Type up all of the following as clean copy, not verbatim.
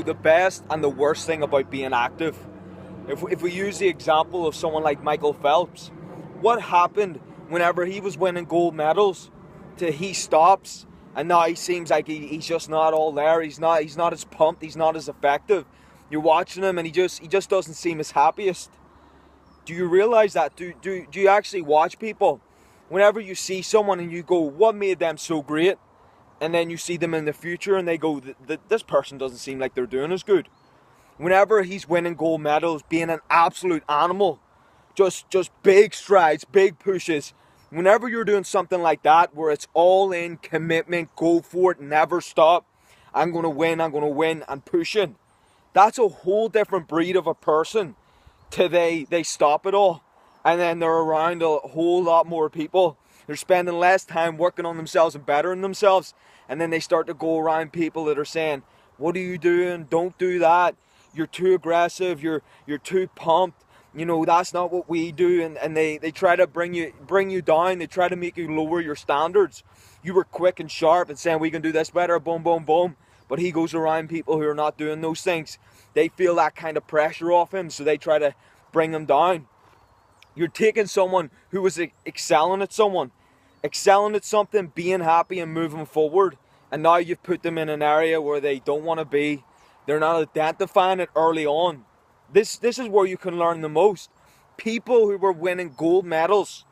The best and the worst thing about being active. If we use the example of someone like Micheal Phelps, what happened whenever he was winning gold medals to he stops and now he seems like he's just not all there. He's not as pumped, he's not as effective. You're watching him and he just doesn't seem as happiest. Do you realize that? Do you actually watch people? Whenever you see someone and you go, what made them so great? And then you see them in the future and they go, this person doesn't seem like they're doing as good. Whenever he's winning gold medals, being an absolute animal, just big strides, big pushes. Whenever you're doing something like that, where it's all in, commitment, go for it, never stop, I'm going to win, and pushing. That's a whole different breed of a person till they stop it all. And then they're around a whole lot more people. They're spending less time working on themselves and bettering themselves. And then they start to go around people that are saying, what are you doing? Don't do that. You're too aggressive. You're too pumped. You know, that's not what we do. And they try to bring you down. They try to make you lower your standards. You were quick and sharp and saying we can do this better, boom, boom, boom. But he goes around people who are not doing those things. They feel that kind of pressure off him, so they try to bring him down. You're taking someone who was excelling at something, being happy and moving forward, and now you've put them in an area where they don't want to be. They're not identifying it early on. This is where you can learn the most. People who were winning gold medals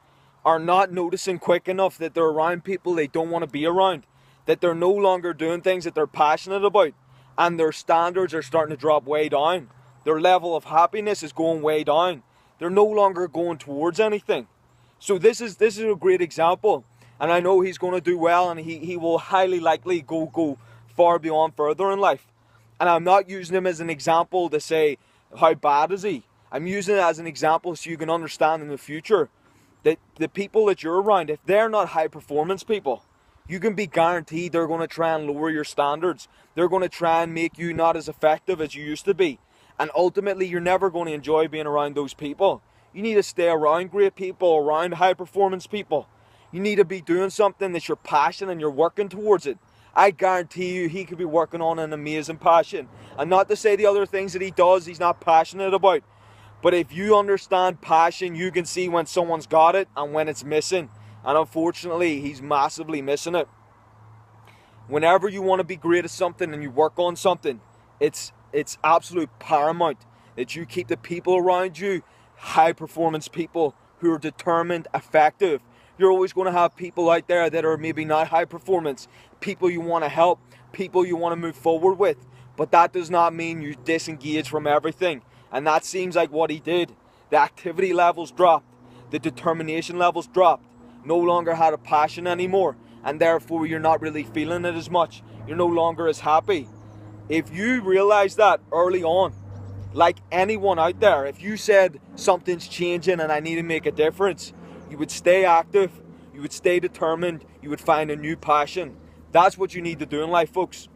are not noticing quick enough that they're around people they don't want to be around, that they're no longer doing things that they're passionate about, and their standards are starting to drop way down. Their level of happiness is going way down. They're no longer going towards anything. So this is a great example. And I know he's going to do well, and he will highly likely go far beyond further in life. And I'm not using him as an example to say, how bad is he? I'm using it as an example so you can understand in the future that the people that you're around, if they're not high performance people, you can be guaranteed they're going to try and lower your standards. They're going to try and make you not as effective as you used to be. And ultimately, you're never going to enjoy being around those people. You need to stay around great people, around high performance people. You need to be doing something that you're passionate and you're working towards it. I guarantee you he could be working on an amazing passion. And not to say the other things that he does he's not passionate about. But if you understand passion, you can see when someone's got it and when it's missing. And unfortunately, he's massively missing it. Whenever you want to be great at something and you work on something, it's absolute paramount that you keep the people around you high performance people who are determined, effective. You're always going to have people out there that are maybe not high performance, people you want to help, people you want to move forward with, but that does not mean you disengage from everything. And that seems like what he did. The activity levels dropped, the determination levels dropped, no longer had a passion anymore, and therefore you're not really feeling it as much. You're no longer as happy. If you realize that early on, like anyone out there, if you said something's changing and I need to make a difference, you would stay active, you would stay determined, you would find a new passion. That's what you need to do in life, folks.